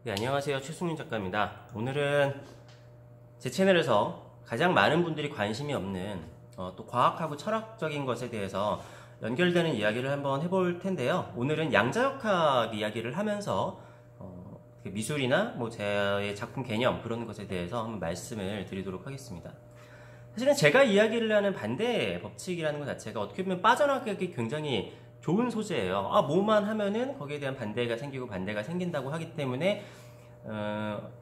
네, 안녕하세요. 최승윤 작가입니다. 오늘은 제 채널에서 가장 많은 분들이 관심이 없는 또 과학하고 철학적인 것에 대해서 연결되는 이야기를 한번 해볼 텐데요. 오늘은 양자역학 이야기를 하면서 미술이나 뭐 제 작품 개념 그런 것에 대해서 한번 말씀을 드리도록 하겠습니다. 사실은 제가 이야기를 하는 반대 법칙이라는 것 자체가 어떻게 보면 빠져나가기 굉장히 좋은 소재예요. 뭐만 하면은 거기에 대한 반대가 생기고 반대가 생긴다고 하기 때문에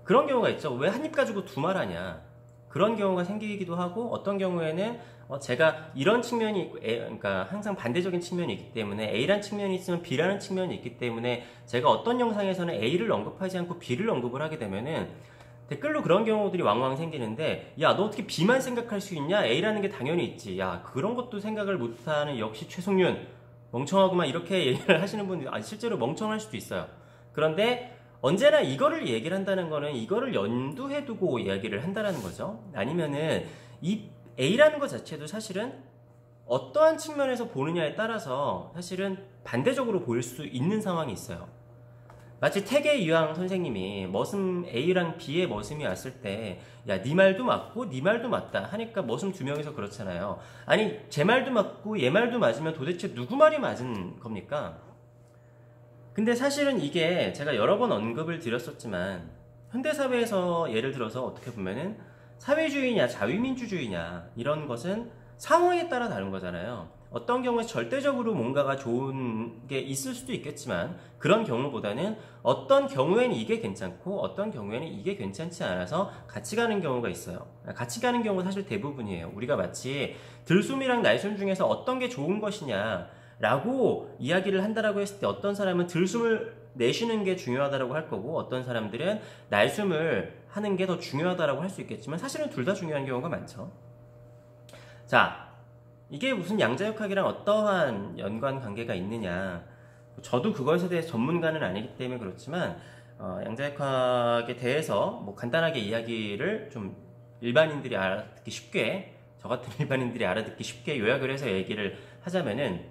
그런 경우가 있죠. 왜 한 입 가지고 두 말 하냐. 그런 경우가 생기기도 하고 어떤 경우에는 제가 이런 측면이 있고 그러니까 항상 반대적인 측면이 있기 때문에 A라는 측면이 있으면 B라는 측면이 있기 때문에 제가 어떤 영상에서는 A를 언급하지 않고 B를 언급을 하게 되면은 댓글로 그런 경우들이 왕왕 생기는데, 야, 너 어떻게 B만 생각할 수 있냐? A라는 게 당연히 있지. 야, 그런 것도 생각을 못하는 역시 최승윤 멍청하구만, 이렇게 얘기를 하시는 분들이 실제로 멍청할 수도 있어요. 그런데 언제나 이거를 얘기를 한다는 거는 이거를 염두에 두고 이야기를 한다는 거죠. 아니면은 이 A라는 것 자체도 사실은 어떠한 측면에서 보느냐에 따라서 사실은 반대적으로 보일 수 있는 상황이 있어요. 마치 태계 유황 선생님이 머슴 A랑 B의 머슴이 왔을 때, 야, 네 말도 맞고 네 말도 맞다 하니까 머슴 두 명이서 그렇잖아요. 아니, 제 말도 맞고 얘 말도 맞으면 도대체 누구 말이 맞은 겁니까? 근데 사실은 이게 제가 여러 번 언급을 드렸었지만, 현대사회에서 예를 들어서 어떻게 보면은 사회주의냐 자유민주주의냐 이런 것은 상황에 따라 다른 거잖아요. 어떤 경우에 절대적으로 뭔가가 좋은 게 있을 수도 있겠지만, 그런 경우보다는 어떤 경우에는 이게 괜찮고 어떤 경우에는 이게 괜찮지 않아서 같이 가는 경우가 있어요. 같이 가는 경우가 사실 대부분이에요. 우리가 마치 들숨이랑 날숨 중에서 어떤 게 좋은 것이냐 라고 이야기를 한다라고 했을 때, 어떤 사람은 들숨을 내쉬는 게 중요하다라고 할 거고 어떤 사람들은 날숨을 하는 게 더 중요하다라고 할 수 있겠지만, 사실은 둘 다 중요한 경우가 많죠. 자, 이게 무슨 양자역학이랑 어떠한 연관관계가 있느냐, 저도 그것에 대해서 전문가는 아니기 때문에 그렇지만 양자역학에 대해서 뭐 간단하게 이야기를 좀 일반인들이 알아듣기 쉽게, 저 같은 일반인들이 알아듣기 쉽게 요약을 해서 얘기를 하자면은,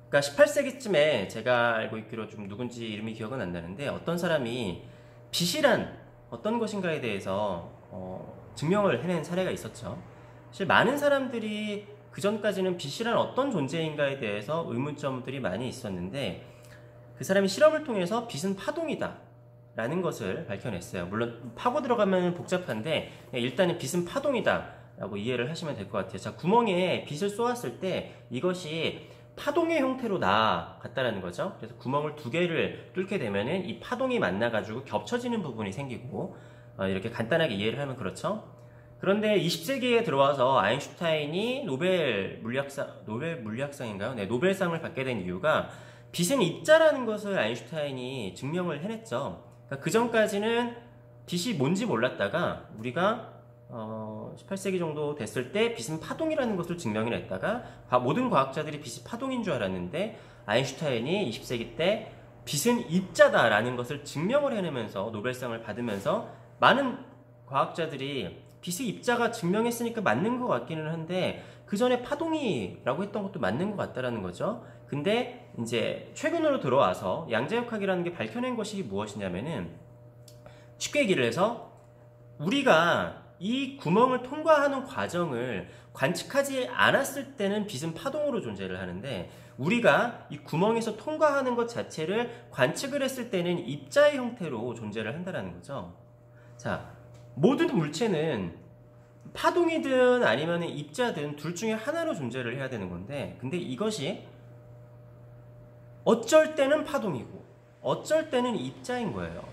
그러니까 18세기쯤에 제가 알고 있기로 좀 누군지 이름이 기억은 안 나는데, 어떤 사람이 빛이란 어떤 것인가에 대해서 증명을 해낸 사례가 있었죠. 사실 많은 사람들이 그 전까지는 빛이란 어떤 존재인가에 대해서 의문점들이 많이 있었는데, 그 사람이 실험을 통해서 빛은 파동이다 라는 것을 밝혀냈어요. 물론 파고 들어가면 복잡한데 일단은 빛은 파동이다 라고 이해를 하시면 될 것 같아요. 자, 구멍에 빛을 쏘았을 때 이것이 파동의 형태로 나아갔다는 거죠. 그래서 구멍을 두 개를 뚫게 되면은 이 파동이 만나가지고 겹쳐지는 부분이 생기고, 이렇게 간단하게 이해를 하면 그렇죠. 그런데 20세기에 들어와서 아인슈타인이 노벨 물리학상인가요? 네, 노벨상을 받게 된 이유가 빛은 입자라는 것을 아인슈타인이 증명을 해냈죠. 그러니까 그 전까지는 빛이 뭔지 몰랐다가 우리가 18세기 정도 됐을 때 빛은 파동이라는 것을 증명해냈다가 모든 과학자들이 빛이 파동인 줄 알았는데, 아인슈타인이 20세기 때 빛은 입자다라는 것을 증명을 해내면서 노벨상을 받으면서 많은 과학자들이 빛의 입자가 증명했으니까 맞는 것 같기는 한데, 그 전에 파동이라고 했던 것도 맞는 것 같다라는 거죠. 근데 이제 최근으로 들어와서 양자역학이라는 게 밝혀낸 것이 무엇이냐면은, 쉽게 얘기를 해서 우리가 이 구멍을 통과하는 과정을 관측하지 않았을 때는 빛은 파동으로 존재를 하는데, 우리가 이 구멍에서 통과하는 것 자체를 관측을 했을 때는 입자의 형태로 존재를 한다는 거죠. 자, 모든 물체는 파동이든 아니면 입자든 둘 중에 하나로 존재를 해야 되는 건데, 근데 이것이 어쩔 때는 파동이고 어쩔 때는 입자인 거예요.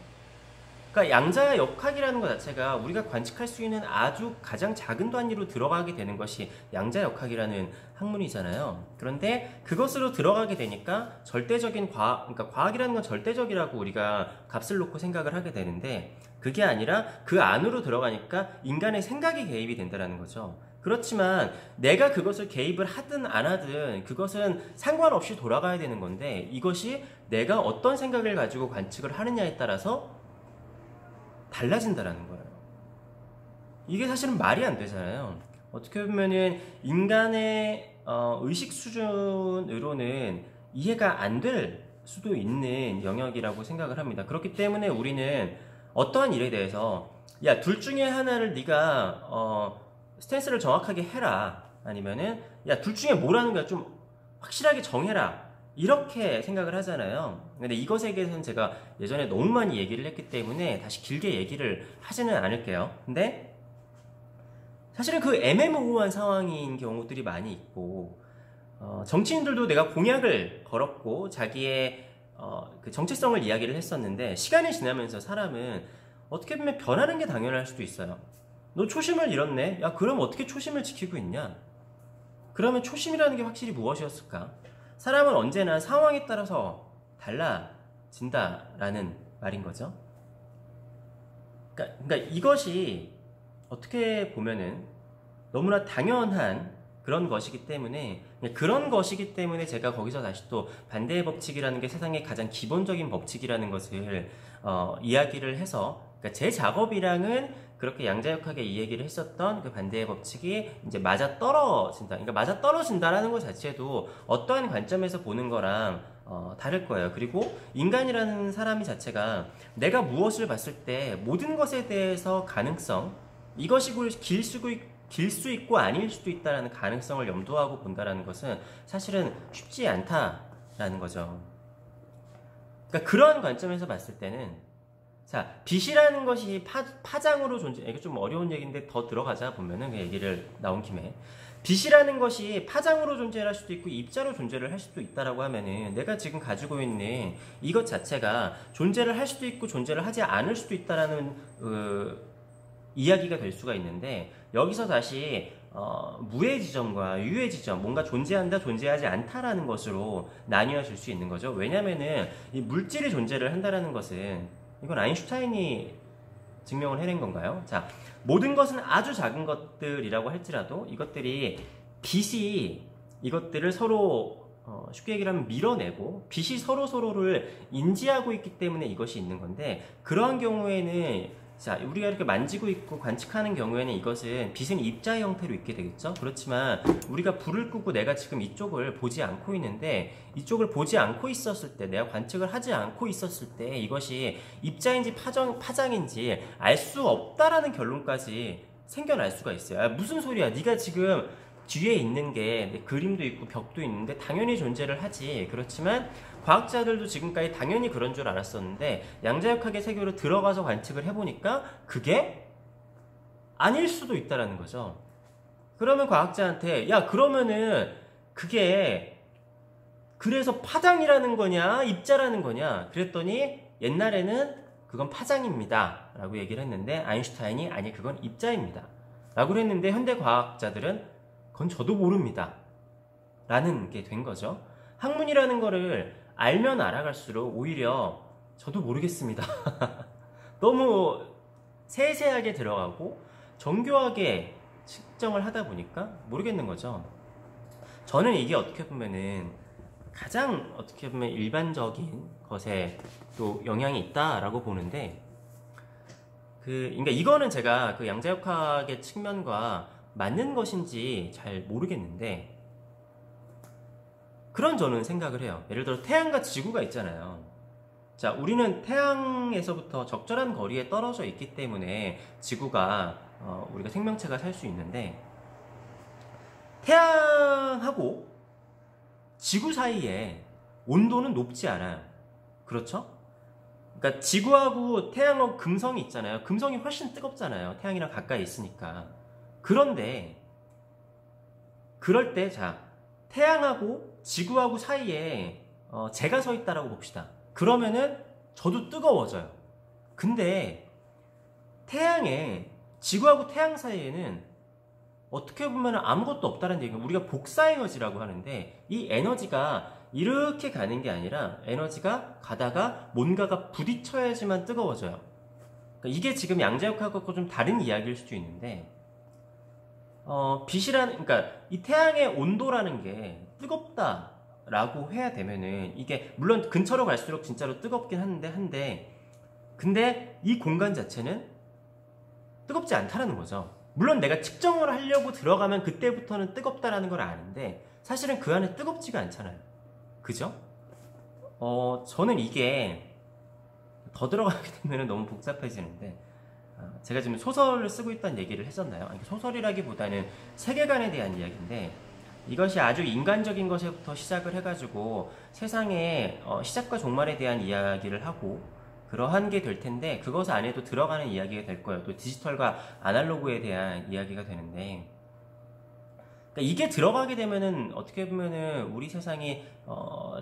그러니까 양자역학이라는 것 자체가 우리가 관측할 수 있는 아주 가장 작은 단위로 들어가게 되는 것이 양자역학이라는 학문이잖아요. 그런데 그것으로 들어가게 되니까 절대적인 과학, 그러니까 과학이라는 건 절대적이라고 우리가 값을 놓고 생각을 하게 되는데, 그게 아니라 그 안으로 들어가니까 인간의 생각이 개입이 된다는 거죠. 그렇지만 내가 그것을 개입을 하든 안 하든 그것은 상관없이 돌아가야 되는 건데, 이것이 내가 어떤 생각을 가지고 관측을 하느냐에 따라서 달라진다라는 거예요. 이게 사실은 말이 안 되잖아요. 어떻게 보면은 인간의 의식 수준으로는 이해가 안 될 수도 있는 영역이라고 생각을 합니다. 그렇기 때문에 우리는 어떠한 일에 대해서 야, 둘 중에 하나를 네가 스탠스를 정확하게 해라, 아니면은 야, 둘 중에 뭐라는 거야 좀 확실하게 정해라, 이렇게 생각을 하잖아요. 근데 이것에 대해서는 제가 예전에 너무 많이 얘기를 했기 때문에 다시 길게 얘기를 하지는 않을게요. 근데 사실은 그 애매모호한 상황인 경우들이 많이 있고, 정치인들도 내가 공약을 걸었고 자기의 그 정체성을 이야기를 했었는데, 시간이 지나면서 사람은 어떻게 보면 변하는 게 당연할 수도 있어요. 너 초심을 잃었네? 야, 그럼 어떻게 초심을 지키고 있냐? 그러면 초심이라는 게 확실히 무엇이었을까? 사람은 언제나 상황에 따라서 달라진다라는 말인 거죠. 그러니까 이것이 어떻게 보면은 너무나 당연한 그런 것이기 때문에, 제가 거기서 다시 또 반대의 법칙이라는 게 세상의 가장 기본적인 법칙이라는 것을 이야기를 해서, 그러니까 제 작업이랑은 그렇게 양자역학에 이 얘기를 했었던 그 반대의 법칙이 이제 맞아 떨어진다. 그러니까 맞아 떨어진다라는 것 자체도 어떠한 관점에서 보는 거랑 다를 거예요. 그리고 인간이라는 사람이 자체가 내가 무엇을 봤을 때 모든 것에 대해서 가능성, 이것이 길 수 있고 아닐 수도 있다는 가능성을 염두하고 본다라는 것은 사실은 쉽지 않다라는 거죠. 그러니까 그런 관점에서 봤을 때는, 자, 빛이라는 것이 파장으로 이게 좀 어려운 얘기인데 더 들어가자 보면은, 그 얘기를 나온 김에, 빛이라는 것이 파장으로 존재할 수도 있고 입자로 존재를 할 수도 있다라고 하면은, 내가 지금 가지고 있는 이것 자체가 존재를 할 수도 있고 존재를 하지 않을 수도 있다라는 이야기가 될 수가 있는데, 여기서 다시 무의 지점과 유의 지점, 뭔가 존재한다, 존재하지 않다라는 것으로 나뉘어질 수 있는 거죠. 왜냐면은 이 물질이 존재를 한다라는 것은, 이건 아인슈타인이 증명을 해낸 건가요? 자, 모든 것은 아주 작은 것들이라고 할지라도 이것들이, 빛이 이것들을 서로 쉽게 얘기하면 밀어내고, 빛이 서로를 인지하고 있기 때문에 이것이 있는 건데, 그러한 경우에는, 자, 우리가 이렇게 만지고 있고 관측하는 경우에는 이것은 빛은 입자의 형태로 있게 되겠죠. 그렇지만 우리가 불을 끄고 내가 지금 이쪽을 보지 않고 있는데, 이쪽을 보지 않고 있었을 때, 내가 관측을 하지 않고 있었을 때 이것이 입자인지 파장인지 알 수 없다라는 결론까지 생겨날 수가 있어요. 아, 무슨 소리야, 네가 지금 뒤에 있는 게 그림도 있고 벽도 있는데 당연히 존재를 하지. 그렇지만 과학자들도 지금까지 당연히 그런 줄 알았었는데, 양자역학의 세계로 들어가서 관측을 해보니까 그게 아닐 수도 있다라는 거죠. 그러면 과학자한테, 야, 그러면은 그게 그래서 파장이라는 거냐 입자라는 거냐 그랬더니, 옛날에는 그건 파장입니다 라고 얘기를 했는데, 아인슈타인이 아니 그건 입자입니다 라고 했는데, 현대 과학자들은 그건 저도 모릅니다 라는 게 된 거죠. 학문이라는 거를 알면 알아갈수록 오히려 저도 모르겠습니다 너무 세세하게 들어가고 정교하게 측정을 하다 보니까 모르겠는 거죠. 저는 이게 어떻게 보면은 가장 일반적인 것에 또 영향이 있다라고 보는데, 그러니까 이거는 제가 그 양자역학의 측면과 맞는 것인지 잘 모르겠는데, 그런 저는 생각을 해요. 예를 들어 태양과 지구가 있잖아요. 자, 우리는 태양에서부터 적절한 거리에 떨어져 있기 때문에 지구가 우리가 생명체가 살 수 있는데, 태양하고 지구 사이에 온도는 높지 않아요. 그렇죠? 그러니까 지구하고 태양하고 금성이 있잖아요. 금성이 훨씬 뜨겁잖아요. 태양이랑 가까이 있으니까. 그런데 그럴 때, 자, 태양하고 지구하고 사이에 제가 서 있다라고 봅시다. 그러면은 저도 뜨거워져요. 근데 지구하고 태양 사이에는 어떻게 보면 아무것도 없다는 얘기예요. 우리가 복사 에너지라고 하는데, 이 에너지가 이렇게 가는 게 아니라 에너지가 가다가 뭔가가 부딪혀야지만 뜨거워져요. 그러니까 이게 지금 양자역학하고 좀 다른 이야기일 수도 있는데, 그러니까 이 태양의 온도라는 게 뜨겁다라고 해야 되면은, 이게 물론 근처로 갈수록 진짜로 뜨겁긴 한데 근데 이 공간 자체는 뜨겁지 않다라는 거죠. 물론 내가 측정을 하려고 들어가면 그때부터는 뜨겁다라는 걸 아는데, 사실은 그 안에 뜨겁지가 않잖아요. 그죠? 저는 이게 더 들어가게 되면 너무 복잡해지는데, 제가 지금 소설을 쓰고 있다는 얘기를 했었나요? 아니, 소설이라기보다는 세계관에 대한 이야기인데, 이것이 아주 인간적인 것부터 시작을 해가지고 세상의 시작과 종말에 대한 이야기를 하고 그러한 게 될 텐데, 그것 안에도 들어가는 이야기가 될 거예요. 또 디지털과 아날로그에 대한 이야기가 되는데, 그러니까 이게 들어가게 되면은 어떻게 보면은 우리 세상이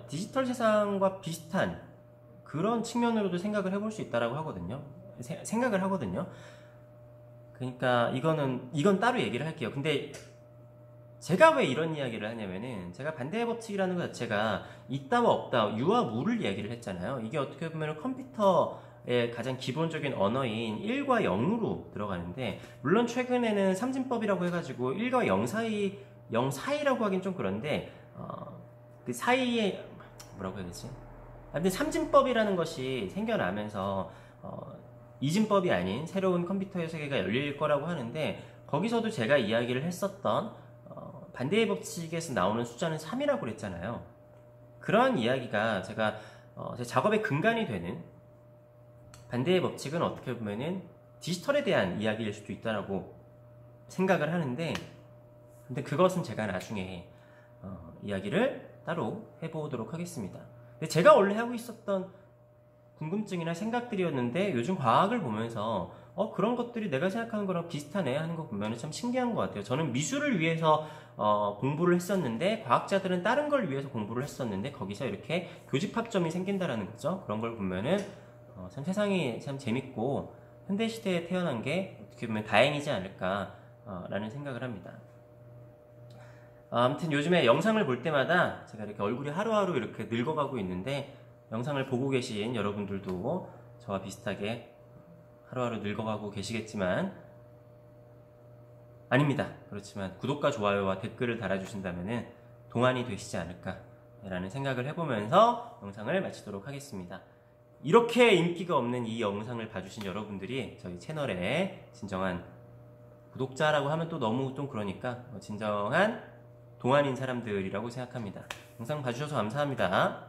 디지털 세상과 비슷한 그런 측면으로도 생각을 해볼 수 있다라고 하거든요. 생각을 하거든요. 그러니까 이건 따로 얘기를 할게요. 근데 제가 왜 이런 이야기를 하냐면은, 제가 반대의 법칙이라는 것 자체가 있다와 없다, 유와 무를 이야기를 했잖아요. 이게 어떻게 보면 컴퓨터의 가장 기본적인 언어인 1과 0으로 들어가는데, 물론 최근에는 삼진법이라고 해가지고 1과 0 사이라고 하긴 좀 그런데, 그 사이에 뭐라고 해야 되지? 아무튼 삼진법이라는 것이 생겨나면서 이진법이 아닌 새로운 컴퓨터의 세계가 열릴 거라고 하는데, 거기서도 제가 이야기를 했었던 반대의 법칙에서 나오는 숫자는 3이라고 그랬잖아요. 그러한 이야기가 제가 제 작업의 근간이 되는 반대의 법칙은 어떻게 보면은 디지털에 대한 이야기일 수도 있다라고 생각을 하는데, 근데 그것은 제가 나중에 이야기를 따로 해보도록 하겠습니다. 근데 제가 원래 하고 있었던 궁금증이나 생각들이었는데, 요즘 과학을 보면서 그런 것들이 내가 생각하는 거랑 비슷하네 하는 거 보면 참 신기한 것 같아요. 저는 미술을 위해서 공부를 했었는데, 과학자들은 다른 걸 위해서 공부를 했었는데, 거기서 이렇게 교집합점이 생긴다라는 거죠. 그런 걸 보면은 참 세상이 참 재밌고 현대시대에 태어난 게 어떻게 보면 다행이지 않을까라는 생각을 합니다. 아무튼 요즘에 영상을 볼 때마다 제가 이렇게 얼굴이 하루하루 이렇게 늙어가고 있는데, 영상을 보고 계신 여러분들도 저와 비슷하게 하루하루 늙어가고 계시겠지만, 아닙니다. 그렇지만 구독과 좋아요와 댓글을 달아주신다면 동안이 되시지 않을까라는 생각을 해보면서 영상을 마치도록 하겠습니다. 이렇게 인기가 없는 이 영상을 봐주신 여러분들이 저희 채널의 진정한 구독자라고 하면 또 너무 좀 그러니까 진정한 동안인 사람들이라고 생각합니다. 영상 봐주셔서 감사합니다.